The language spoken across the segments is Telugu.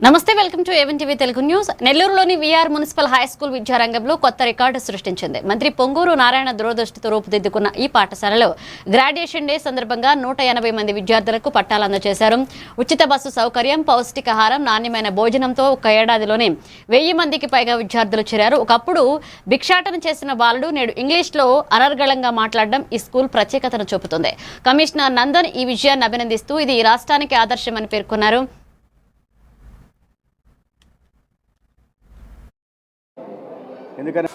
నమస్తే, welcome to A one TV Telugu news. నెల్లూరులోని విఆర్ మున్సిపల్ హై స్కూల్ విద్యారంగంలో కొత్త రికార్డు సృష్టించింది. మంత్రి పొంగూరు నారాయణ దూరదృష్టితో రూపుదిద్దుకున్న ఈ పాఠశాలలో గ్రాడ్యుయేషన్ డే సందర్భంగా 180 మంది విద్యార్థులకు పట్టాలు అందజేశారు. ఉచిత బస్సు సౌకర్యం, పౌష్టికాహారం, నాణ్యమైన భోజనంతో ఒక ఏడాదిలోనే 1000 మందికి పైగా విద్యార్థులు చేరారు. ఒకప్పుడు భిక్షాటన చేసిన బాలుడు నేడు ఇంగ్లీష్లో అనర్గళంగా మాట్లాడడం ఈ స్కూల్ ప్రత్యేకతను చూపుతుంది. కమిషనర్ నందన్ ఈ విజయాన్ని అభినందిస్తూ ఇది రాష్ట్రానికి ఆదర్శమని పేర్కొన్నారు. ఎందుకంటే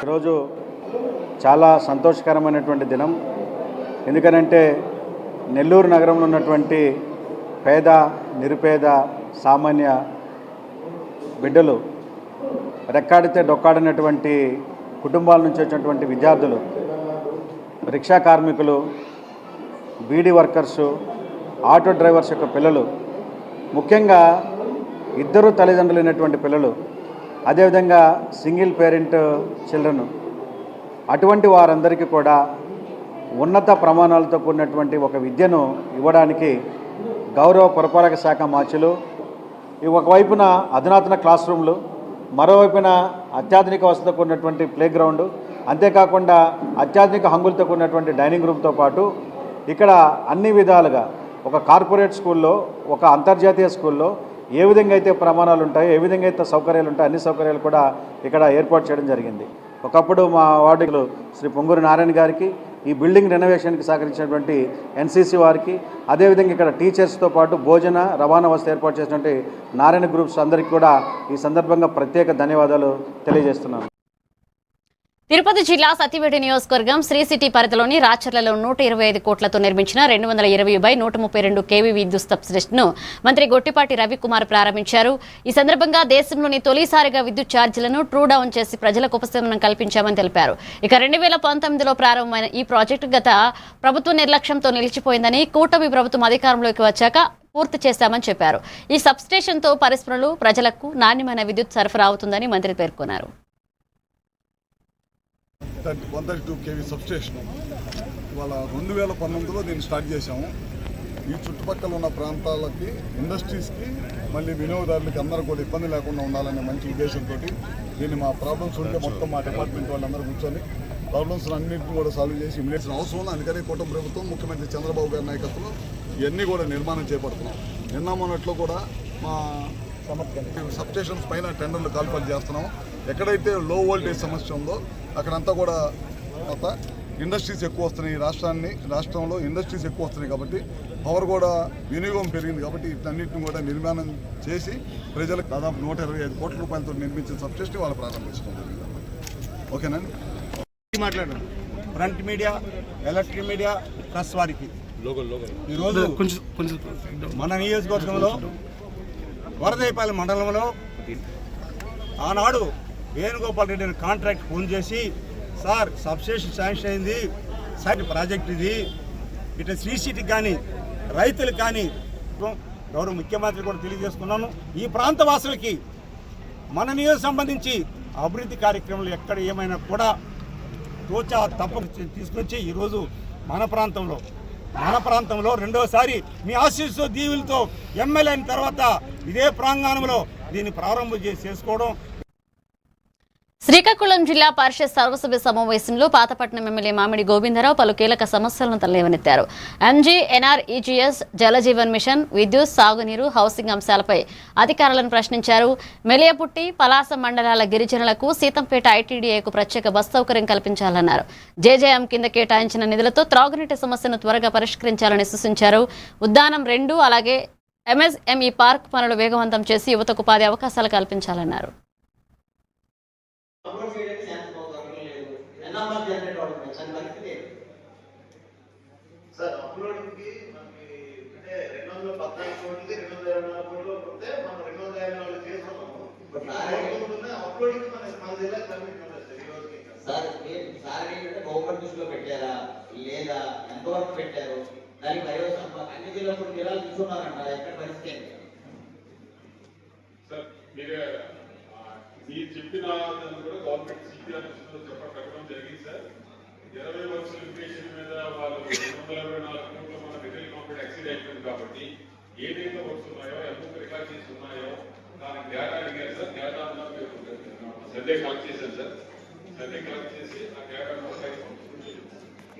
ఈరోజు చాలా సంతోషకరమైనటువంటి దినం. ఎందుకనంటే నెల్లూరు నగరంలో ఉన్నటువంటి పేద, నిరుపేద, సామాన్య బిడ్డలు, రెక్కాడితే డొక్కాడినటువంటి కుటుంబాల నుంచి వచ్చినటువంటి విద్యార్థులు, రిక్షా కార్మికులు, బీడీ వర్కర్సు, ఆటో డ్రైవర్స్ యొక్క పిల్లలు, ముఖ్యంగా ఇద్దరు తల్లిదండ్రులు అయినటువంటి పిల్లలు, అదేవిధంగా సింగిల్ పేరెంట్ చిల్డ్రన్, అటువంటి వారందరికీ కూడా ఉన్నత ప్రమాణాలతో కూడినటువంటి ఒక విద్యను ఇవ్వడానికి గౌరవ పురపాలక శాఖ మార్చులు ఒకవైపున అధునాతన క్లాస్ రూమ్లు, మరోవైపున అత్యాధునిక వసతితో కూడినటువంటి ప్లే గ్రౌండ్, అంతేకాకుండా అత్యాధునిక హంగులతో కూడినటువంటి డైనింగ్ రూమ్తో పాటు ఇక్కడ అన్ని విధాలుగా ఒక కార్పొరేట్ స్కూల్లో, ఒక అంతర్జాతీయ స్కూల్లో ఏ విధంగా అయితే ప్రమాణాలు ఉంటాయో, ఏ విధంగా అయితే సౌకర్యాలు ఉంటాయో అన్ని సౌకర్యాలు కూడా ఇక్కడ ఏర్పాటు చేయడం జరిగింది. ఒకప్పుడు మా వార్డులు శ్రీ పొంగూరు నారాయణ గారికి, ఈ బిల్డింగ్ రెనోవేషన్కి సహకరించినటువంటి ఎన్సీసీ వారికి, అదేవిధంగా ఇక్కడ టీచర్స్తో పాటు భోజన రవాణా వసతి ఏర్పాటు చేసినటువంటి నారాయణ గ్రూప్స్ అందరికీ కూడా ఈ సందర్భంగా ప్రత్యేక ధన్యవాదాలు తెలియజేస్తున్నాను. తిరుపతి జిల్లా సత్యవేడి నియోజకవర్గం శ్రీ సిటీ పరిధిలోని రాచర్లలో 125 కోట్లతో నిర్మించిన 220/132 kV విద్యుత్ సబ్స్టేషన్ను మంత్రి గొట్టిపాటి రవికుమార్ ప్రారంభించారు. ఈ సందర్భంగా దేశంలోని తొలిసారిగా విద్యుత్ ఛార్జీలను ట్రూ డౌన్ చేసి ప్రజలకు ఉపశమనం కల్పించామని తెలిపారు. ఇక 2019లో ప్రారంభమైన ఈ ప్రాజెక్టు గత ప్రభుత్వ నిర్లక్ష్యంతో నిలిచిపోయిందని, కూటమి ప్రభుత్వం అధికారంలోకి వచ్చాక పూర్తి చేశామని చెప్పారు. ఈ సబ్స్టేషన్తో పరిశ్రమలు, ప్రజలకు నాణ్యమైన విద్యుత్ సరఫరా అవుతుందని మంత్రి పేర్కొన్నారు. 132 kV సబ్స్టేషన్ ఇవాళ 2019లో దీన్ని స్టార్ట్ చేశాము. ఈ చుట్టుపక్కల ఉన్న ప్రాంతాలకి, ఇండస్ట్రీస్కి, మళ్ళీ వినియోగదారులకి అందరూ కూడా ఇబ్బంది లేకుండా ఉండాలనే మంచి ఉద్దేశంతో దీన్ని మా ప్రాబ్లమ్స్ ఉంటే మొత్తం మా డిపార్ట్మెంట్ వాళ్ళందరూ కూర్చొని ప్రాబ్లమ్స్ అన్నింటినీ కూడా సాల్వ్ చేసి ఇమీడియట్ అవసరం ఉంది. అందుకని కూటమి ప్రభుత్వం, ముఖ్యమంత్రి చంద్రబాబు గారి నాయకత్వంలో ఇవన్నీ కూడా నిర్మాణం చేపడుతున్నాం. నిన్న మొన్నట్లో కూడా మా సబ్స్టేషన్స్ పైన టెండర్లు కాల్ఫర్ చేస్తున్నాం. ఎక్కడైతే లో వోల్టేజ్ సమస్య ఉందో అక్కడంతా కూడా ఇండస్ట్రీస్ ఎక్కువ వస్తున్నాయి. రాష్ట్రంలో ఇండస్ట్రీస్ ఎక్కువ వస్తున్నాయి కాబట్టి పవర్ కూడా వినియోగం పెరిగింది కాబట్టి వీటన్నిటిని కూడా నిర్మాణం చేసి ప్రజలకు దాదాపు 125 కోట్ల రూపాయలతో నిర్మించిన సబ్స్టేషన్ వాళ్ళు ప్రారంభించడం జరిగింది. ఓకేనండి. మాట్లాడారు front media, electric media, press వారికి ఈరోజు మన నియోజకవర్గంలో వరదైపాలెం మండలంలో ఆనాడు వేణుగోపాల్ రెడ్డిని కాంట్రాక్ట్ ఫోన్ చేసి, సార్ సబ్స్టేషన్ శాంక్షన్ అయింది, సైట్ ప్రాజెక్ట్ ఇది, ఇట్లా శ్రీ సిటీకి కానీ రైతులకు కానీ గౌరవ ముఖ్యమంత్రి కూడా తెలియజేసుకున్నాను. ఈ ప్రాంత వాసులకి మన నియోజక సంబంధించి అభివృద్ధి కార్యక్రమాలు ఎక్కడ ఏమైనా కూడా తోచా తప్ప తీసుకొచ్చి ఈరోజు మన ప్రాంతంలో రెండోసారి మీ ఆశీస్సు దీవులతో ఎమ్మెల్యే అయిన తర్వాత ఇదే ప్రాంగణంలో దీన్ని ప్రారంభం చేసుకోవడం. శ్రీకాకుళం జిల్లా పరిషత్ సర్వసభ్య సమావేశంలో పాతపట్నం ఎమ్మెల్యే మామిడి గోవిందరావు పలు కీలక సమస్యలను లేవనెత్తారు. ఎంజీ, ఎన్ఆర్ఈజీఎస్, జలజీవన్ మిషన్, విద్యుత్, సాగునీరు, హౌసింగ్ అంశాలపై అధికారులను ప్రశ్నించారు. మెలియపుట్టి, పలాస మండలాల గిరిజనులకు సీతంపేట ఐటీడీఏకు ప్రత్యేక బస్ సౌకర్యం కల్పించాలన్నారు. జేజేఎం కింద కేటాయించిన నిధులతో త్రాగునీటి సమస్యను త్వరగా పరిష్కరించాలని సూచించారు. ఉద్దానం 2 అలాగే ఎంఎస్ఎంఈ పార్క్ పనులు వేగవంతం చేసి యువతకు ఉపాధి అవకాశాలు కల్పించాలన్నారు. సార్ అప్లోడింగ్ కి మనకి అంటే 214 కోట్లకి 224 కోట్లు వస్తే మనం 254 చేస్తున్నాము. అప్లోడింగ్ మన జిల్లా పర్మిట్ ఉండదు ఈ రోజుకి. సార్ ఏంటంటే గవర్నమెంట్ దృష్టిలో పెట్టారా లేదా ఎంతవరకు పెట్టారు, దానికి పర్యవేక్షణ అన్ని జిల్లాలు కూడా జిల్లాలు తీసుకున్నారంట, ఎక్కడ పరిస్థితి సార్ మీరు చెప్పిన కూడా గవర్నమెంట్ సీపీఆర్ చెప్పడం జరిగింది సార్. 20 వర్షాల ఇన్ఫ్లేషన్ మీద వాళ్ళు 224 కోట్లు మన రిటైల్ కాంపిటీ ఎక్సీడ్ అయిపోయింది కాబట్టి ఏదైతే వర్క్స్ ఉన్నాయో ఎంత రికార్డ్ చేసి ఉన్నాయో దానికి డేటా అడిగారు సార్. డేటా అంతా సర్వే కలెక్ట్ చేశాను సార్. సర్వే కలెక్ట్ చేసి ఆ డేటా కూడా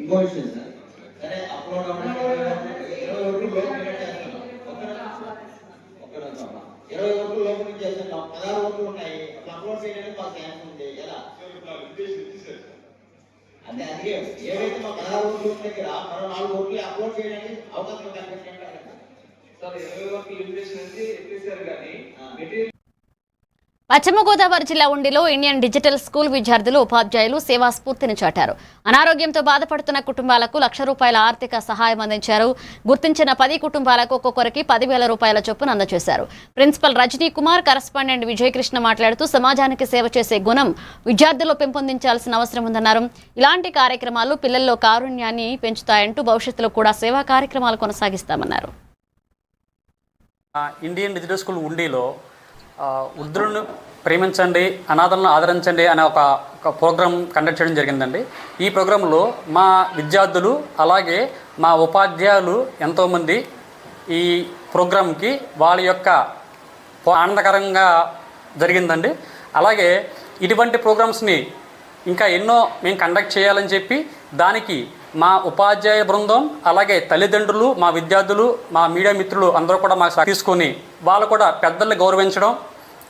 ఇంకో విషయం సార్, సరే అప్లోడ్ అవ్వడానికి 20 ఓట్లు లోపల చేస్తున్నాం. ఒక్క నిమిషం 20 ఓట్లు లోపల చేస్తున్నాం, 16 ఓట్లు ఉన్నాయి. అప్లోడ్ చేయడానికి మాకు ఛాన్స్ ఉంది. ఎలా అంటే అందుకే ఏవైతే మా 16 ఓట్లు దగ్గర మరో 4 ఓట్లు అప్లోడ్ చేయడానికి అవకాశం కల్పించారు సార్. 20 ఓట్లు లిమిటేషన్ అంటే ఎప్పేశారు కానీ మెటీరియల్. పశ్చిమ గోదావరి జిల్లా ఉండిలో ఇండియన్ డిజిటల్ స్కూల్ విద్యార్థులు ఉపాధ్యాయులు సేవా స్ఫూర్తిని చాటారు. అనారోగ్యంతో బాధపడుతున్న కుటుంబాలకు ₹1,00,000 ఆర్థిక సహాయం అందించారు. గుర్తించిన 10 కుటుంబాలకు ఒక్కొక్కరికి 10,000 రూపాయల చొప్పున అందజేశారు. ప్రిన్సిపల్ రజనీ కుమార్, కరస్పాండెంట్ విజయకృష్ణ మాట్లాడుతూ సమాజానికి సేవ చేసే గుణం విద్యార్థుల్లో పెంపొందించాల్సిన అవసరం ఉందన్నారు. ఇలాంటి కార్యక్రమాలు పిల్లల్లో కారుణ్యాన్ని పెంచుతాయంటూ భవిష్యత్తులో కూడా సేవా కార్యక్రమాలు కొనసాగిస్తామన్నారు. ఇండియన్ డిజిటల్ స్కూల్ ఉండిలో వృద్ధులను ప్రేమించండి, అనాథలను ఆదరించండి అనే ఒక ప్రోగ్రాం కండక్ట్ చేయడం జరిగిందండి. ఈ ప్రోగ్రాంలో మా విద్యార్థులు అలాగే మా ఉపాధ్యాయులు ఎంతోమంది ఈ ప్రోగ్రాంకి వాళ్ళ యొక్క ఆనందకరంగా జరిగిందండి. అలాగే ఇటువంటి ప్రోగ్రామ్స్ని ఇంకా ఎన్నో మేము కండక్ట్ చేయాలని చెప్పి దానికి మా ఉపాధ్యాయ బృందం అలాగే తల్లిదండ్రులు, మా విద్యార్థులు, మా మీడియా మిత్రులు అందరూ కూడా మాకు తీసుకొని వాళ్ళు కూడా పెద్దల్ని గౌరవించడం,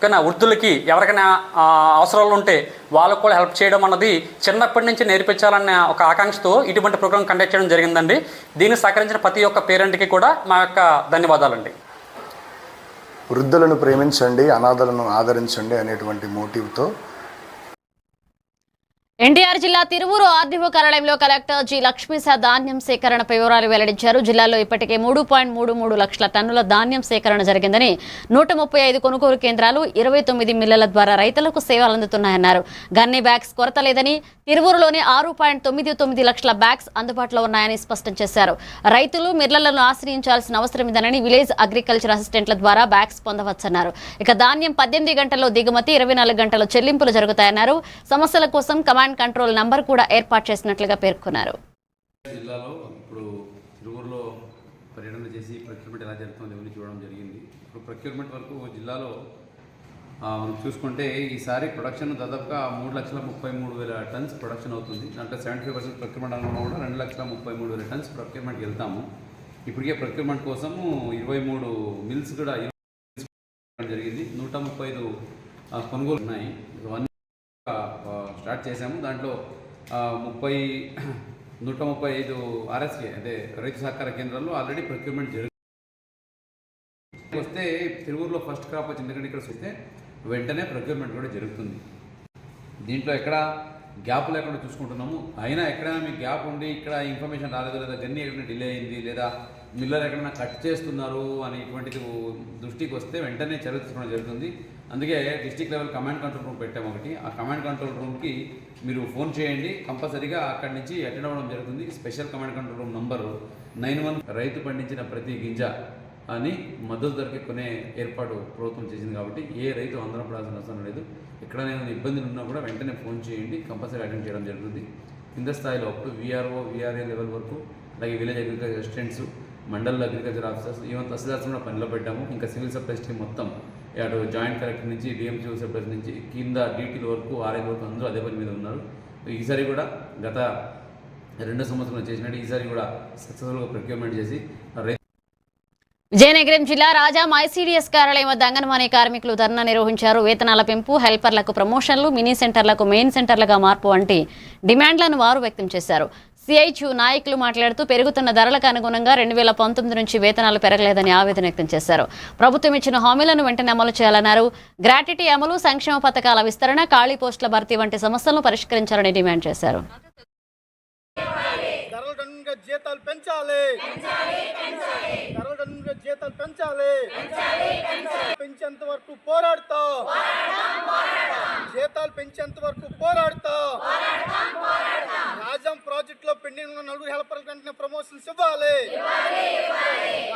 కానీ వృద్ధులకి ఎవరికైనా అవసరాలు ఉంటే వాళ్ళకు కూడా హెల్ప్ చేయడం అన్నది చిన్నప్పటి నుంచి నేర్పించాలన్న ఒక ఆకాంక్షతో ఇటువంటి ప్రోగ్రాం కండక్ట్ చేయడం జరిగిందండి. దీనికి సహకరించిన ప్రతి ఒక్క పేరెంట్కి కూడా మా యొక్క ధన్యవాదాలండి. వృద్ధులను ప్రేమించండి, అనాథలను ఆదరించండి అనేటువంటి మోటివ్తో ఎన్టీఆర్ జిల్లా తిరువూరు ఆర్డీఓ కార్యాలయంలో కలెక్టర్ జి లక్ష్మీశ ధాన్యం సేకరణపై వివరాలు వెల్లడించారు. జిల్లాలో ఇప్పటికే 3.33 లక్షల టన్నుల ధాన్యం సేకరణ జరిగిందని, 135 కొనుగోలు కేంద్రాలు, 29 మిల్లల ద్వారా రైతులకు సేవలు అందుతున్నాయన్నారు. గన్నీ బ్యాగ్స్ కొరత లేదని, తిరువూరులోని 6.99 లక్షల బ్యాగ్స్ అందుబాటులో ఉన్నాయని స్పష్టం చేశారు. రైతులు మిల్లలను ఆశ్రయించాల్సిన అవసరం ఉందని విలేజ్ అగ్రికల్చర్ అసిస్టెంట్ల ద్వారా బ్యాగ్స్ పొందవచ్చన్నారు. ఇక ధాన్యం 18 గంటల్లో దిగుమతి, 24 గంటల్లో చెల్లింపులు జరుగుతాయన్నారు. సమస్యల కోసం కమాండ్ కంట్రోల్ నంబర్ కూడా ఏర్పాటు చేసినట్లుగా పేర్కొన్నారు. జిల్లాలో ఇప్పుడు తిరువూరులో పర్యటన చేసి ప్రొక్యూర్మెంట్ ఎలా జరుగుతుందో ఎవరిని చూడడం జరిగింది. ఇప్పుడు ప్రొక్యూర్మెంట్ వరకు జిల్లాలో మనం చూసుకుంటే ఈసారి ప్రొడక్షన్ దాదాపుగా 3,33,000 టన్స్ ప్రొడక్షన్ అవుతుంది. అంటే 75% ప్రొక్యూర్మెంట్ అనుకున్నా కూడా 2,33,000 టన్స్ ప్రొక్యూర్మెంట్కి వెళ్తాము. ఇప్పటికే ప్రొక్యూర్మెంట్ కోసము 23 మిల్స్ కూడా జరిగింది. 135 కొనుగోలు ఉన్నాయి. స్టార్ట్ చేసాము. దాంట్లో 135 ఆర్ఎస్కే అంటే రైతు సహకార కేంద్రాల్లో ఆల్రెడీ ప్రొక్యూర్మెంట్ జరుగుతుంది. వస్తే తిరువూరులో ఫస్ట్ క్రాప్ వచ్చింది, ఎందుకంటే ఇక్కడ వస్తే వెంటనే ప్రొక్యూర్మెంట్ కూడా జరుగుతుంది. దీంట్లో ఎక్కడ గ్యాప్ లేకుండా చూసుకుంటున్నాము. అయినా ఎక్కడైనా మీకు గ్యాప్ ఉండి ఇక్కడ ఇన్ఫర్మేషన్ రాలేదు, లేదా గన్నీ ఎక్కడైనా డిలే అయింది, లేదా మిల్లర్ ఎక్కడైనా కట్ చేస్తున్నారు అనేటువంటిది దృష్టికి వస్తే వెంటనే చర్య తీసుకోవడం జరుగుతుంది. అందుకే district level command control room పెట్టాము ఒకటి. ఆ కమాండ్ కంట్రోల్ రూమ్కి మీరు ఫోన్ చేయండి, కంపల్సరీగా అక్కడి నుంచి అటెండ్ అవ్వడం జరుగుతుంది. Special command control room number 91. రైతు పండించిన ప్రతి గింజ అని మద్దతు ధరకి కొనే ఏర్పాటు ప్రభుత్వం చేసింది కాబట్టి ఏ రైతు ఆందోళన పడాల్సిన అవసరం లేదు. ఎక్కడైనా ఇబ్బందులు ఉన్నా కూడా వెంటనే ఫోన్ చేయండి, కంపల్సరీ అటెండ్ చేయడం జరుగుతుంది. కింద స్థాయిలో అప్పుడు VRO, VRA లెవెల్ వరకు, అలాగే village agriculture assistants, mandal agriculture officers, even tahsildars కూడా పనిలో పెట్టాము. ఇంకా సివిల్ సప్లైస్ టీమ్ మొత్తం అటు జాయింట్ కలెక్టర్ నుంచి డిఎం సివిల్ సప్లైస్ నుంచి కింద DTల వరకు, RI వరకు అందరూ అదే పని మీద ఉన్నారు. ఈసారి కూడా గత 2 సంవత్సరాలు చేసినట్టు ఈసారి కూడా సక్సెస్ఫుల్గా ప్రొక్యూర్మెంట్ చేసి విజయనగరం జిల్లా రాజా ICDS కార్యాలయం వద్ద అంగన్వాడీ కార్మికులు ధర్నా నిర్వహించారు. వేతనాల పెంపు, హెల్పర్లకు ప్రమోషన్లు, మినీ సెంటర్లకు మెయిన్ సెంటర్లుగా మార్పు వంటి డిమాండ్లను వారు వ్యక్తం చేశారు. CIU నాయకులు మాట్లాడుతూ పెరుగుతున్న ధరలకు అనుగుణంగా 2019 నుంచి వేతనాలు పెరగలేదని ఆవేదన వ్యక్తం చేశారు. ప్రభుత్వం ఇచ్చిన హామీలను వెంటనే అమలు చేయాలన్నారు. గ్రాట్యుటీ అమలు, సంక్షేమ పథకాల విస్తరణ, ఖాళీ పోస్టుల భర్తీ వంటి సమస్యలను పరిష్కరించాలని డిమాండ్ చేశారు. జీతాలు పెంచాలి, జీతాలు పెంచాలి, పెంచేంత వరకు పోరాడతాం, జీతాలు పెంచేంత వరకు పోరాడతాం. రాజాం ప్రాజెక్టులో పెండింగ్ ఉన్న 4 హెల్పర్లకు వెంటనే ప్రమోషన్స్ ఇవ్వాలి.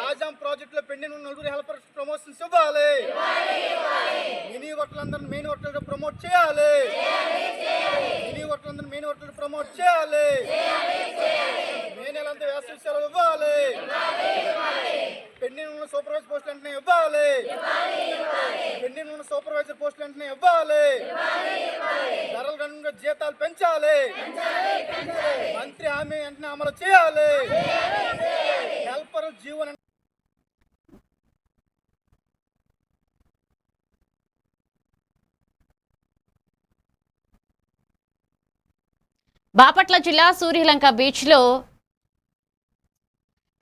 రాజాం ప్రాజెక్టులో పెండింగ్ ఉన్న 4 హెల్పర్స్ ప్రమోషన్స్ ఇవ్వాలి. మినీ హోటల్ అందరిని మెయిన్ హోటల్ ప్రమోట్ చేయాలి. మినీ హోటల్ అందరిని మెయిన్ హోటల్ ప్రమోట్ చేయాలి. మే నెలంతా వేసవి సెలవు ఇవ్వాలి. పెండింగ్ ఉన్న సూపర్వైజర్ పోస్టులు వెంటనే ఇవ్వాలి. పెండింగ్ ఉన్న సూపర్వైజర్ పోస్టులు వెంటనే ఇవ్వాలి. ధరలు గణంగా జీతాలు పెంచాలి. మంత్రి హామీ వెంటనే అమలు చేయాలి. హెల్పర్ జీవన బాపట్ల జిల్లా సూర్యలంక బీచ్లో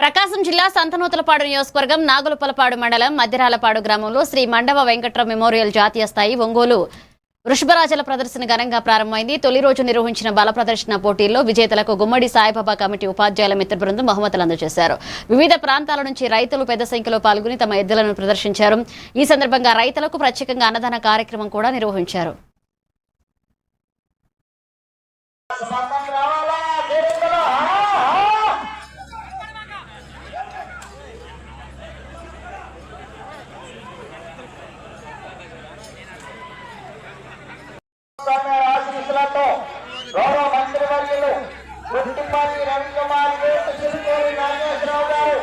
ప్రకాశం జిల్లా సంతనూతలపాడు నియోజకవర్గం నాగులపలపాడు మండలం మధ్యరాలపాడు గ్రామంలో శ్రీ మండవ వెంకట్రావు మెమోరియల్ జాతీయ స్థాయి ఒంగోలు వృషభరాజుల ప్రదర్శన ఘనంగా ప్రారంభమైంది. తొలి రోజు నిర్వహించిన బల ప్రదర్శన పోటీల్లో విజేతలకు గుమ్మడి సాయిబాబా కమిటీ ఉపాధ్యాయుల మిత్ర బృందం బహుమతులు అందజేశారు. వివిధ ప్రాంతాల నుంచి రైతులు పెద్ద సంఖ్యలో పాల్గొని తమ ఎద్దులను ప్రదర్శించారు. ఈ సందర్భంగా రైతులకు ప్రత్యేకంగా అన్నదాన కార్యక్రమం కూడా నిర్వహించారు. గౌరవ మంత్రివర్యులు గుట్టిపల్లి రవికుమార్ చిరుకూరి నాగేశ్వరరావు గారు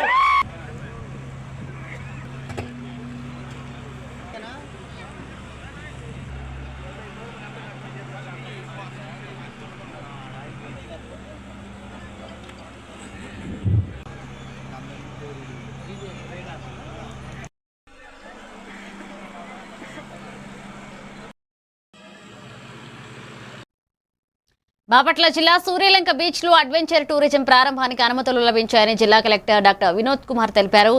బాపట్ల జిల్లా సూర్యలంక బీచ్ లో అడ్వెంచర్ టూరిజం ప్రారంభానికి అనుమతులు లభించాయని జిల్లా కలెక్టర్ డాక్టర్ వినోద్ కుమార్ తెలిపారు.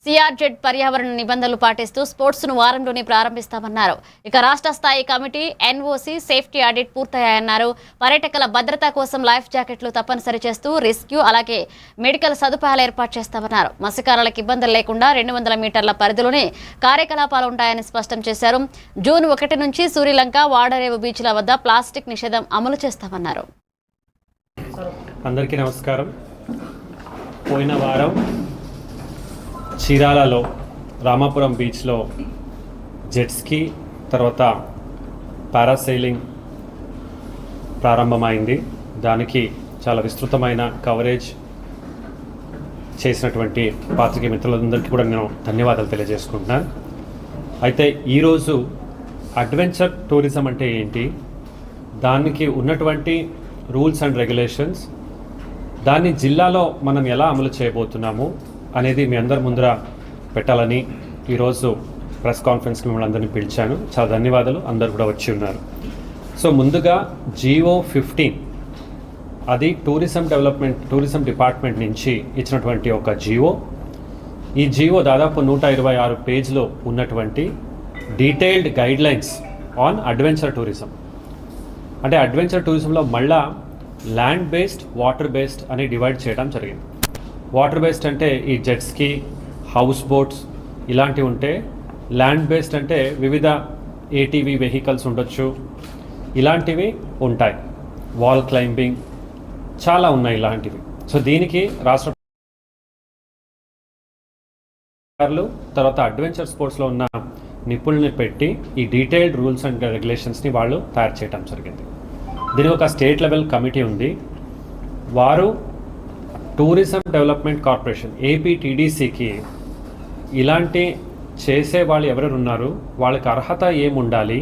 సిఆర్జెడ్ పర్యావరణ నిబంధనలు పాటిస్తూ స్పోర్ట్స్ ను వారంలోనే ప్రారంభిస్తామన్నారు. ఇక రాష్ట్ర స్థాయి కమిటీ ఎన్ఓసి సేఫ్టీ ఆడిట్ పూర్తయ్యాయన్నారు. పర్యాటకుల భద్రత కోసం లైఫ్ జాకెట్లు తప్పనిసరి చేస్తూ రెస్క్యూ అలాగే మెడికల్ సదుపాయాలు ఏర్పాటు చేస్తామన్నారు. మత్స్యకారులకు ఇబ్బందులు లేకుండా 200 మీటర్ల పరిధిలోనే కార్యకలాపాలు ఉంటాయని స్పష్టం చేశారు. జూన్ 1 నుంచి సూర్యలంక వాడరేవు బీచ్ల వద్ద ప్లాస్టిక్ నిషేధం అమలు చేస్తామన్నారు. అందరికీ నమస్కారం. పోయిన వారం చీరాలలో రామాపురం బీచ్లో జెట్స్కీ తర్వాత పారాసైలింగ్ ప్రారంభమైంది. దానికి చాలా విస్తృతమైన కవరేజ్ చేసినటువంటి పాత్రికేయ మిత్రులందరికీ కూడా నేను ధన్యవాదాలు తెలియజేసుకుంటున్నాను. అయితే ఈరోజు అడ్వెంచర్ టూరిజం అంటే ఏంటి, దానికి ఉన్నటువంటి రూల్స్ అండ్ రెగ్యులేషన్స్, దాన్ని జిల్లాలో మనం ఎలా అమలు చేయబోతున్నాము అనేది మీ అందరి ముందర పెట్టాలని ఈరోజు ప్రెస్ కాన్ఫరెన్స్కి మిమ్మల్ని అందరినీ పిలిచాను. చాలా ధన్యవాదాలు, అందరు కూడా వచ్చి ఉన్నారు. సో ముందుగా GO-15 అది టూరిజం డిపార్ట్మెంట్ నుంచి ఇచ్చినటువంటి ఒక జియో. ఈ జియో దాదాపు 126 పేజ్లో ఉన్నటువంటి detailed guidelines on adventure tourism. అంటే అడ్వెంచర్ టూరిజంలో మళ్ళా ల్యాండ్ బేస్డ్, వాటర్ బేస్డ్ అని డివైడ్ చేయడం జరిగింది. వాటర్ బేస్డ్ అంటే ఈ జెట్స్కి, హౌస్ బోట్స్ ఇలాంటివి ఉంటే, ల్యాండ్ బేస్డ్ అంటే వివిధ ATV వెహికల్స్ ఉండొచ్చు, ఇలాంటివి ఉంటాయి. వాల్ క్లైంబింగ్ చాలా ఉన్నాయి ఇలాంటివి. సో దీనికి రాష్ట్ర తర్వాత అడ్వెంచర్ స్పోర్ట్స్లో ఉన్న నిపుణుల్ని పెట్టి ఈ డీటెయిల్డ్ రూల్స్ అండ్ రెగ్యులేషన్స్ని వాళ్ళు తయారు చేయడం జరిగింది. దీనికి ఒక స్టేట్ లెవెల్ కమిటీ ఉంది. వారు టూరిజం డెవలప్మెంట్ కార్పొరేషన్ APTDCకి ఇలాంటి చేసే వాళ్ళు ఎవరెవరు ఉన్నారు, వాళ్ళకి అర్హత ఏముండాలి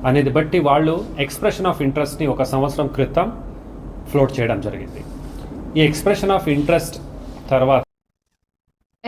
అనేది బట్టి వాళ్ళు ఎక్స్ప్రెషన్ ఆఫ్ ఇంట్రెస్ట్ని 1 సంవత్సరం క్రితం ఫ్లోట్ చేయడం జరిగింది. ఈ ఎక్స్ప్రెషన్ ఆఫ్ ఇంట్రెస్ట్ తర్వాత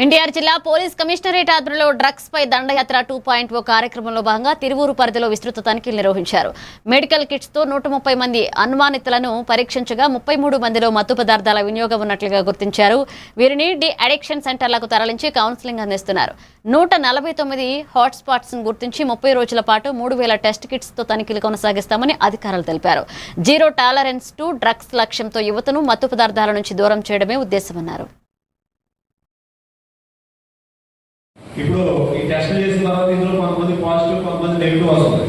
ఎన్టీఆర్ జిల్లా పోలీస్ కమిషనరేట్ ఆధ్వర్యంలో డ్రగ్స్ పై దండయాత్ర 2.0 కార్యక్రమంలో భాగంగా తిరువూరు పరిధిలో విస్తృత తనిఖీలు నిర్వహించారు. మెడికల్ కిట్స్ తో 130 మంది అనుమానితులను పరీక్షించగా 33 మందిలో మత్తు పదార్థాల వినియోగం ఉన్నట్లుగా గుర్తించారు. వీరిని డి అడిక్షన్ సెంటర్లకు తరలించి కౌన్సిలింగ్ అందిస్తున్నారు. 149 హాట్స్పాట్స్ ను గుర్తించి 30 రోజుల పాటు 3000 టెస్ట్ కిట్స్ తో తనిఖీలు కొనసాగిస్తామని అధికారులు తెలిపారు. జీరో టాలరెన్స్ టు డ్రగ్స్ లక్ష్యంతో యువతను మత్తు పదార్థాల నుంచి దూరం చేయడమే ఉద్దేశమన్నారు. ఇప్పుడు ఈ టెస్ట్ చేసిన తర్వాత ఇందులో కొంతమంది పాజిటివ్, కొంతమంది నెగిటివ్ వస్తుంది.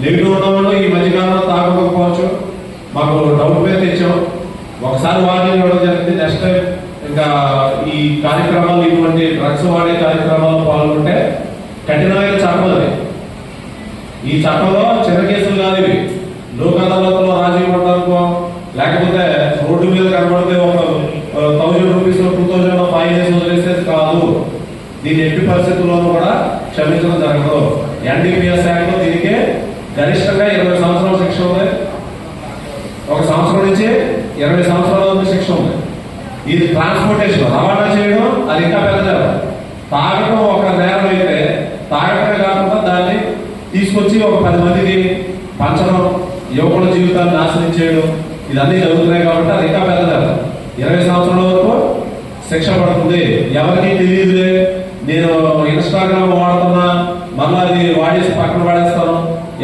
నెగిటివ్ ఉన్న వాళ్ళు ఈ మధ్యకాలంలో తాగకపోవచ్చు, మాకు డౌట్ మీద తెచ్చాం. ఒకసారి వార్నింగ్ ఇవ్వడం జరిగింది. నెక్స్ట్ టైం ఇంకా ఈ కార్యక్రమాలు, ఇటువంటి డ్రగ్స్ వాడే కార్యక్రమాల్లో పాల్గొంటే కఠినమైన చట్టం అది. ఈ చట్టంలో చిన్న కేసులు కాదు ఇవి. లోక్ అదాలత్లో రాజీ పడ్డారనుకో, గరిష్టంగా 20 సంవత్సరాల శిక్ష ఉంది, 1 సంవత్సరం నుంచి 20 సంవత్సరాల వరకు శిక్ష ఉంది. ఇది ట్రాన్స్పోర్టేషన్ రవాణా చేయడం అది ఇంకా పెద్ద నేరం. తాగడం ఒక నేరం అయితే తాగడమే కాకుండా దాన్ని తీసుకొచ్చి ఒక 10 మందికి పంచడం, యువకుల జీవితాన్ని నాశనం చేయడం, ఇదన్నీ జరుగుతున్నాయి కాబట్టి అది ఇంకా పెద్ద నేరం. 20 సంవత్సరాల వరకు శిక్ష పడుతుంది. ఎవరికి తెలియదులే, నేను ఇన్స్టాగ్రామ్ వాడుతున్నా, మళ్ళీ అది వాడేసి పక్కన పడేస్తాను,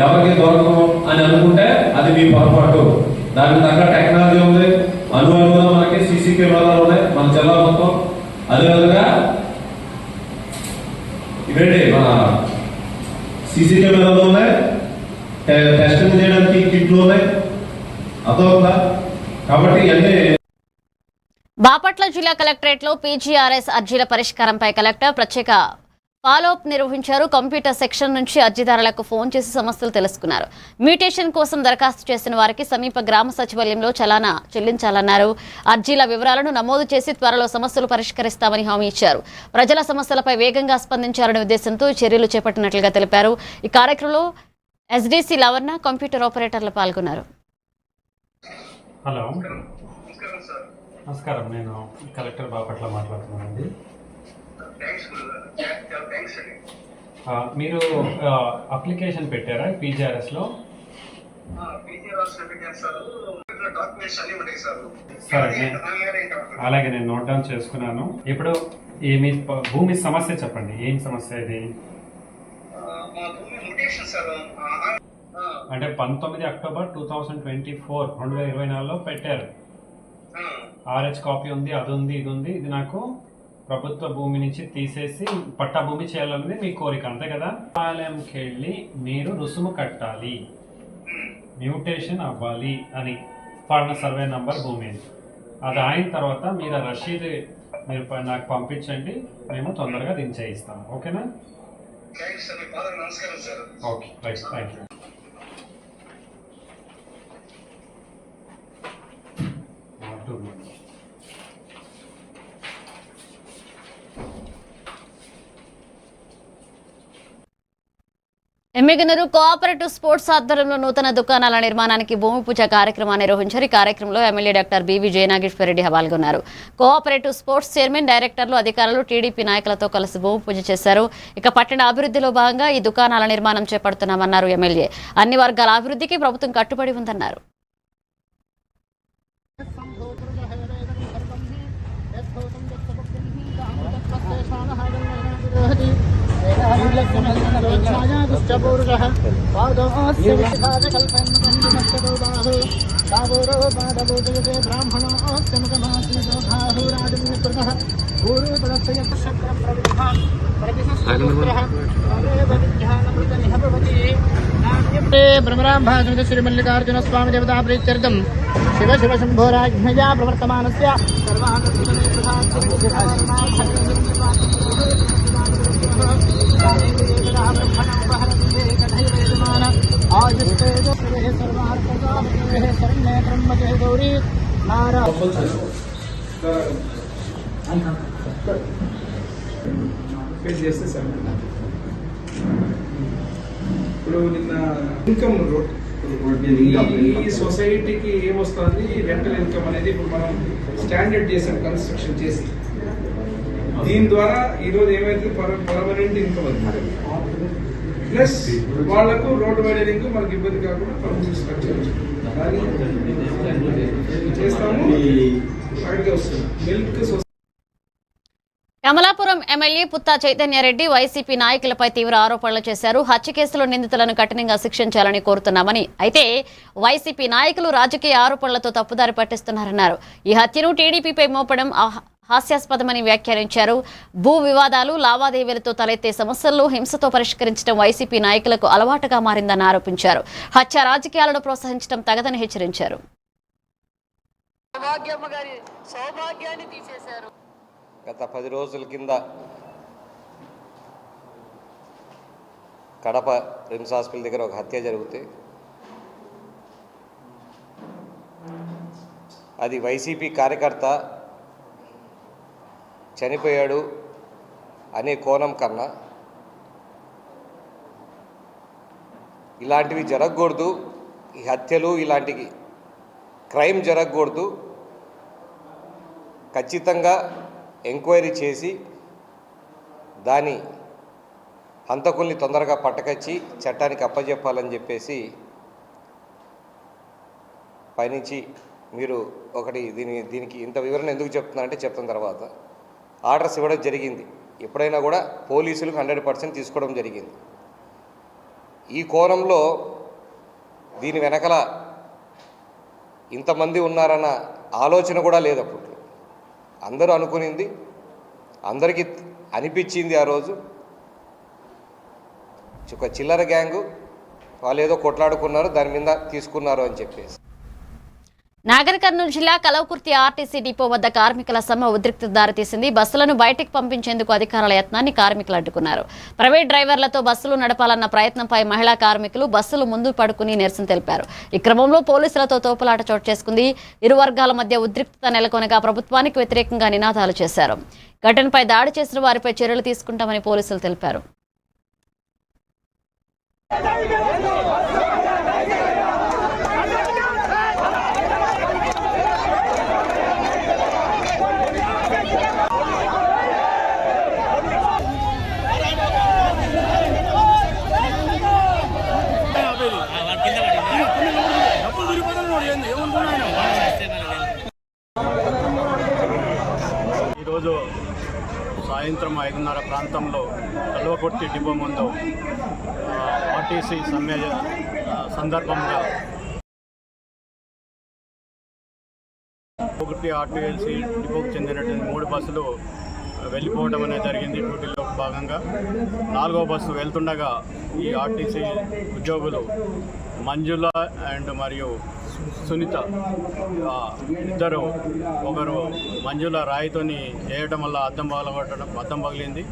ఎవరికి దొరకదు అని అనుకుంటే అది మీ పొరపాటు. దానికి తగ్గ టెక్నాలజీ ఉంది, అనుభవంగా మనకి సీసీ కెమెరాలు ఉన్నాయి మన జిల్లా మొత్తం. అదేవిధంగా ఇవేంటి మన సీసీ కెమెరాలు ఉన్నాయి, టెస్టింగ్ చేయడానికి కిట్లు ఉన్నాయి, అర్థమవుతుందా? కాబట్టి ఇవన్నీ. బాపట్ల జిల్లా కలెక్టరేట్లో పీజీఆర్ఎస్ అర్జీల పరిష్కారంపై కలెక్టర్ ప్రత్యేక ఫాలోఅప్ నిర్వహించారు. కంప్యూటర్ సెక్షన్ నుంచి అర్జీదారులకు ఫోన్ చేసి సమస్యలు తెలుసుకున్నారు. మ్యూటేషన్ కోసం దరఖాస్తు చేసిన వారికి సమీప గ్రామ సచివాలయంలో చలానా చెల్లించాలన్నారు. అర్జీల వివరాలను నమోదు చేసి త్వరలో సమస్యలు పరిష్కరిస్తామని హామీ ఇచ్చారు. ప్రజల సమస్యలపై వేగంగా స్పందించాలనే ఉద్దేశంతో చర్యలు చేపట్టినట్లుగా తెలిపారు. ఈ కార్యక్రమంలో ఎస్డీసీ లవర్ణ, కంప్యూటర్ ఆపరేటర్లు పాల్గొన్నారు. హలో, నమస్కారం. నేను కలెక్టర్ బాపట్ల మాట్లాడుతున్నానండి. మీరు అప్లికేషన్ పెట్టారా పీజీఆర్ఎస్లో? సరే, అలాగే నేను నోట్ డౌన్ చేసుకున్నాను. ఇప్పుడు మీ భూమి సమస్య చెప్పండి. ఏం సమస్య ఇది? అంటే 19 అక్టోబర్ 2024 2024లో పెట్టారు. ఆర్హెచ్ కాపీ ఉంది, అది ఉంది, ఇది ఉంది. ఇది నాకు ప్రభుత్వ భూమి నుంచి తీసేసి పట్టా భూమి చేయాలన్నది మీ కోరిక, అంతే కదా? సచివాలయంకి వెళ్ళి మీరు రుసుము కట్టాలి, మ్యూటేషన్ అవ్వాలి అని పడిన సర్వే నంబర్ భూమి. అది అయిన తర్వాత మీరు రసీదు మీరు నాకు పంపించండి, మేము తొందరగా దించేయిస్తాం. ఓకేనా? Okay, right, thank you. Yemmiganur cooperative sports ఆధ్వర్యంలో నూతన దుకాణాల నిర్మాణానికి భూమి పూజ కార్యక్రమాన్ని నిర్వహించారు. ఈ కార్యక్రమంలో ఎమ్మెల్యే డాక్టర్ బివి జయనాగేశ్వరరెడ్డి పాల్గొన్నారు. కోఆపరేటివ్ స్పోర్ట్స్ చైర్మన్, డైరెక్టర్లు, అధికారులు, టీడీపీ నాయకులతో కలిసి భూమి పూజ చేశారు. ఇక పట్టణ అభివృద్ధిలో భాగంగా ఈ దుకాణాల నిర్మాణం చేపడుతున్నామన్నారు ఎమ్మెల్యే. అన్ని వర్గాల అభివృద్ధికి ప్రభుత్వం కట్టుబడి ఉందన్నారు. ब्रह्मराम्भासमित श्रीमल्लिकार्जुन स्वामी देवता प्रीत्यर्थं शिव शिव शम्भोराज्ञया प्रवर्तमानस्य गौरी ఇప్పుడు నిన్న ఇన్కమ్ ఈ సొసైటీకి ఏమొస్తుంది రెంటల్ ఇన్కమ్ అనేది ఇప్పుడు మనం స్టాండర్డ్ చేసాం కన్స్ట్రక్షన్ చేసి. దీని ద్వారా ఈరోజు ఏమైతే పర్మనెంట్ ఇన్కమ్ అది ప్లస్ వాళ్లకు రోడ్ వైడనింగ్ మనకి ఇబ్బంది కాకుండా పర్మనెంట్ స్ట్రక్చర్ చేస్తాము. Milk Kamalapuram MLA Putta Chaitanya Reddy YCP నాయకులపై తీవ్ర ఆరోపణలు చేశారు. హత్య కేసులో నిందితులను కఠినంగా శిక్షించాలని కోరుతున్నామని, అయితే వైసీపీ నాయకులు రాజకీయ ఆరోపణలతో తప్పుదారి పట్టిస్తున్నారన్నారు. ఈ హత్యను టీడీపీపై మోపడం హాస్యాస్పదమని వ్యాఖ్యానించారు. భూ వివాదాలు, లావాదేవీలతో తలెత్తే సమస్యలను హింసతో పరిష్కరించడం వైసీపీ నాయకులకు అలవాటుగా మారిందని ఆరోపించారు. హత్య రాజకీయాలను ప్రోత్సహించడం తగదని హెచ్చరించారు. గత 10 రోజుల కింద కడప రిమ్స్ హాస్పిటల్ దగ్గర ఒక హత్య జరిగితే అది వైసీపీ కార్యకర్త చనిపోయాడు అనే కోణం కన్నా ఇలాంటివి జరగకూడదు, ఈ హత్యలు ఇలాంటి క్రైమ్ జరగకూడదు. ఖచ్చితంగా ఎంక్వైరీ చేసి దాని హంతకుల్ని తొందరగా పట్టకచ్చి చట్టానికి అప్పజెప్పాలని చెప్పేసి పైనుంచి మీరు ఒకటి దీనికి ఇంత వివరణ ఎందుకు చెప్తున్నారంటే చెప్తున్న తర్వాత ఆర్డర్స్ ఇవ్వడం జరిగింది. ఎప్పుడైనా కూడా పోలీసులకు 100% తీసుకోవడం జరిగింది. ఈ కోణంలో దీని వెనకల ఇంతమంది ఉన్నారన్న ఆలోచన కూడా లేదు. అప్పుడు అందరూ అనుకునింది, అందరికీ అనిపించింది ఆ రోజు ఒక చిల్లర గ్యాంగు, వాళ్ళు ఏదో కొట్లాడుకున్నారు, దాని మీద తీసుకున్నారు అని చెప్పేసి. నాగర్ కర్నూలు జిల్లా కలవకుర్తి ఆర్టీసీ డిపో వద్ద కార్మికుల సమ్మె ఉద్రిక్తత దారితీసింది. బస్సులను బయటికి పంపించేందుకు అధికారుల యత్నాన్ని కార్మికులు అడ్డుకున్నారు. ప్రైవేట్ డ్రైవర్లతో బస్సులు నడపాలన్న ప్రయత్నంపై మహిళా కార్మికులు బస్సులు ముందు పడుకుని నిరసన తెలిపారు. ఈ క్రమంలో పోలీసులతో తోపులాట చోటు చేసుకుంది. ఇరు వర్గాల మధ్య ఉద్రిక్తత నెలకొనగా ప్రభుత్వానికి వ్యతిరేకంగా నినాదాలు చేశారు. ఘటనపై దాడి చేసిన వారిపై చర్యలు తీసుకుంటామని పోలీసులు తెలిపారు. ఈరోజు సాయంత్రం 5:30 ప్రాంతంలో కల్వకుర్తి డిపో ముందు ఆర్టీసీ సమ్మె సందర్భంగా ఒకటి ఆర్టీసీ డిపోకు చెందినటువంటి 3 బస్సులు వెళ్ళిపోవడం అనేది జరిగింది. డ్యూటీలో భాగంగా 4వ బస్సు వెళ్తుండగా ఈ ఆర్టీసీ ఉద్యోగులు మంజుల అండ్ మరియు సునీత ఇద్దరు, ఒకరు మంజుల రాయితోని వేయడం వల్ల అద్దం పగిలింది.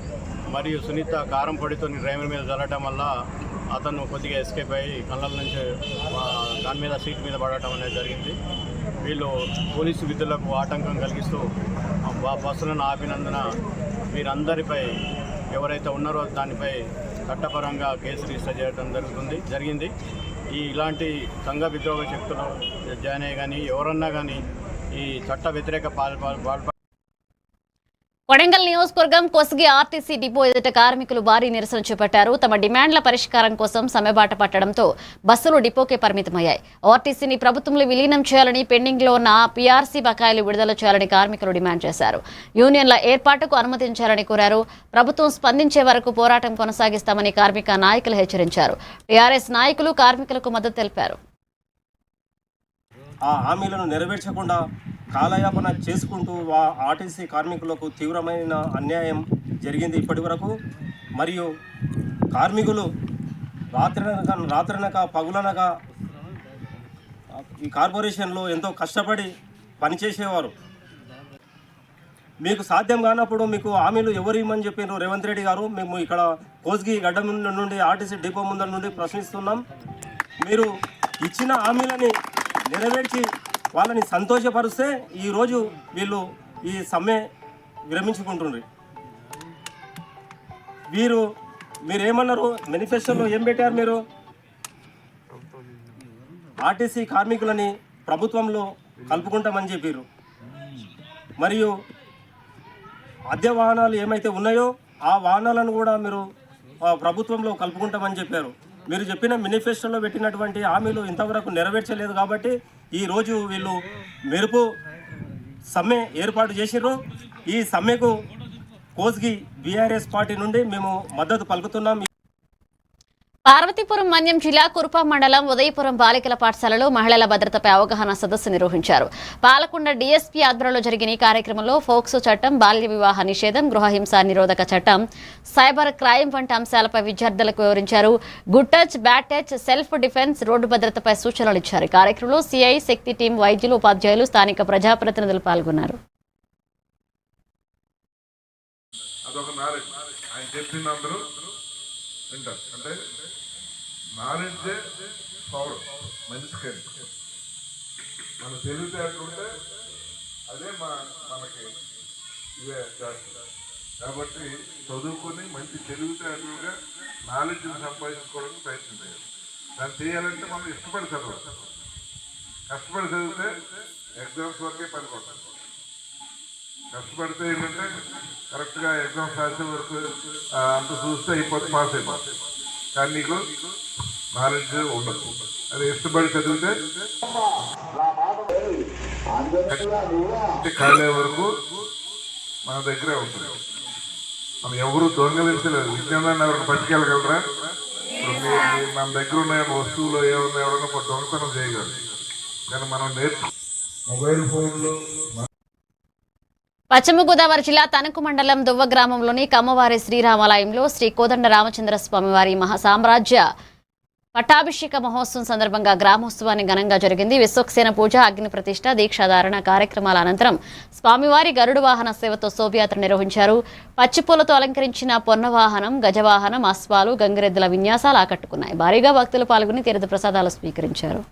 మరియు సునీత కారం పొడితో డ్రైవర్ మీద చల్లటం వల్ల అతను కొద్దిగా ఎస్కేప్ అయ్యి కళ్ళ నుంచి దాని మీద సీట్ మీద పడటం అనేది జరిగింది. వీళ్ళు పోలీసు విధులకు ఆటంకం కలిగిస్తూ బస్సులను ఆపినందున వీరందరిపై ఎవరైతే ఉన్నారో దానిపై చట్టపరంగా కేసు రిజిస్టర్ చేయడం జరిగింది. ఇలాంటి సంఘ విద్రోహ శక్తులు జాయిన్ అయ్యి కానీ ఎవరన్నా కానీ ఈ చట్ట వ్యతిరేక కొడంగల్ నియోజకవర్గం కొస్గి ఆర్టీసీ డిపో ఎదుట కార్మికులు భారీ నిరసన చేపట్టారు. తమ డిమాండ్ల పరిష్కారం కోసం సమ్మెబాట పట్టడంతో బస్సులు డిపోకే పరిమితమయ్యాయి. ఆర్టీసీని ప్రభుత్వంలో విలీనం చేయాలని, పెండింగ్లో ఉన్న పీఆర్సీ బకాయిలు విడుదల చేయాలని కార్మికులు డిమాండ్ చేశారు. యూనియన్ల ఏర్పాటుకు అనుమతించాలని కోరారు. ప్రభుత్వం స్పందించే వరకు పోరాటం కొనసాగిస్తామని కార్మిక నాయకులు హెచ్చరించారు. టీఆర్ఎస్ నాయకులు కార్మికులకు మద్దతు తెలిపారు. ఆ హామీలను నెరవేర్చకుండా కాలయాపన చేసుకుంటూ ఆర్టీసీ కార్మికులకు తీవ్రమైన అన్యాయం జరిగింది ఇప్పటి వరకు. మరియు కార్మికులు రాత్రనక పగులనగా ఈ కార్పొరేషన్లో ఎంతో కష్టపడి పనిచేసేవారు. మీకు సాధ్యం కానప్పుడు మీకు హామీలు ఎవరు ఇవ్వమని చెప్పారు రేవంత్ రెడ్డి గారు? మేము ఇక్కడ కోస్గి గడ్డ నుండి ఆర్టీసీ డిపో ముందర నుండి ప్రశ్నిస్తున్నాం. మీరు ఇచ్చిన హామీలని నెరవేర్చి వాళ్ళని సంతోషపరిస్తే ఈరోజు వీళ్ళు ఈ సమ్మె విరమించుకుంటున్నారు. మీరేమన్నారు? మేనిఫెస్టోలో ఏం పెట్టారు? మీరు ఆర్టీసీ కార్మికులని ప్రభుత్వంలో కలుపుకుంటామని చెప్పారు. మరియు అద్దె వాహనాలు ఏమైతే ఉన్నాయో ఆ వాహనాలను కూడా మీరు ప్రభుత్వంలో కలుపుకుంటామని చెప్పారు. మీరు చెప్పిన మేనిఫెస్టోలో పెట్టినటువంటి హామీలు ఇంతవరకు నెరవేర్చలేదు. కాబట్టి ఈరోజు వీళ్ళు మెరుపు సమ్మె ఏర్పాటు చేసిర్రు. ఈ సమ్మెకు కోస్గి బీఆర్ఎస్ పార్టీ నుండి మేము మద్దతు పలుకుతున్నాం. పార్వతీపురం మన్యం జిల్లా కురుప మండలం ఉదయపురం బాలికల పాఠశాలలో మహిళల భద్రతపై అవగాహన సదస్సు నిర్వహించారు. పాలకొండ డీఎస్పీ ఆధ్వర్యంలో జరిగిన ఈ కార్యక్రమంలో ఫోక్సో చట్టం, బాల్య వివాహ నిషేధం, గృహహింస నిరోధక చట్టం, సైబర్ క్రైమ్ వంటి అంశాలపై విద్యార్థులకు వివరించారు. Good touch, bad touch, self defence, road భద్రతపై సూచనలు ఇచ్చారు. కార్యక్రమంలో సిఐ, శక్తి టీం, వైద్యులు, ఉపాధ్యాయులు, స్థానిక ప్రజాప్రతినిధులు పాల్గొన్నారు. నాలెడ్జే పవర్ మనిషికి. మన తెలివితేటలుంటే అదే మనకి ఇవే చేస్తుంది. కాబట్టి చదువుకొని మంచి తెలివితేటలుగా నాలెడ్జ్ని సంపాదించుకోవడానికి ప్రయత్నం చేయాలి. దాన్ని చేయాలంటే మనం ఇష్టపడి చదవాలి. కష్టపడి చదివితే ఎగ్జామ్స్ వరకే పనికొస్తుంది. కష్టపడితే ఏంటంటే కరెక్ట్గా ఎగ్జామ్స్ రాసే వరకు అంత చూస్తే అయిపోతే పాస్ అయిపోతుంది. కానీ నీకు నాలెడ్జ్ ఉండదు. అది ఇష్టపడి చదివితే కాలే వరకు మన దగ్గరే ఉంటుంది. మనం ఎవరు దొంగలించలేదు. విజ్ఞానాన్ని ఎవరైనా పట్టుకెళ్ళగలరా? ఇప్పుడు మన దగ్గర ఉన్న వస్తువులు ఏమన్నా ఎవరైనా దొంగతనం చేయగలరు. కానీ మనం మొబైల్ ఫోన్లు. పశ్చిమ గోదావరి జిల్లా తణుకు మండలం దువ్వ గ్రామంలోని కమ్మవారి శ్రీరామాలయంలో శ్రీ కోదండ రామచంద్ర స్వామివారి మహాసామ్రాజ్య పట్టాభిషేక మహోత్సవం సందర్భంగా గ్రామోత్సవాన్ని ఘనంగా జరిగింది. విశ్వక్సేన పూజ, అగ్ని ప్రతిష్ఠ, దీక్షాధారణ కార్యక్రమాల అనంతరం స్వామివారి గరుడు వాహన సేవతో శోభయాత్ర నిర్వహించారు. పచ్చిపూలతో అలంకరించిన పొన్న వాహనం, గజవాహనం, అశ్వాలు, గంగిరెద్దుల విన్యాసాలు ఆకట్టుకున్నాయి. భారీగా భక్తులు పాల్గొని తీర్థ ప్రసాదాలు స్వీకరించారు.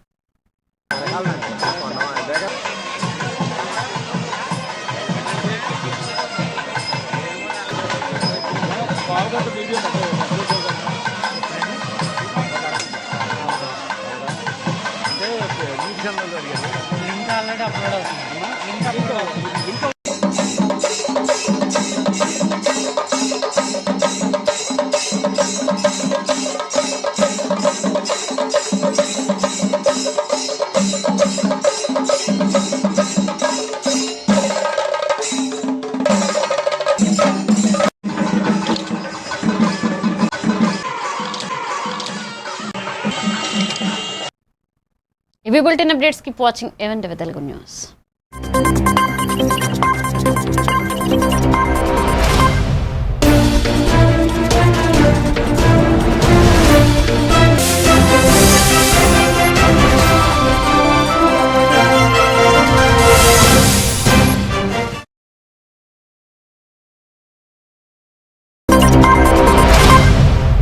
ఇవి bulletin updates. Keep watching A one Telugu news.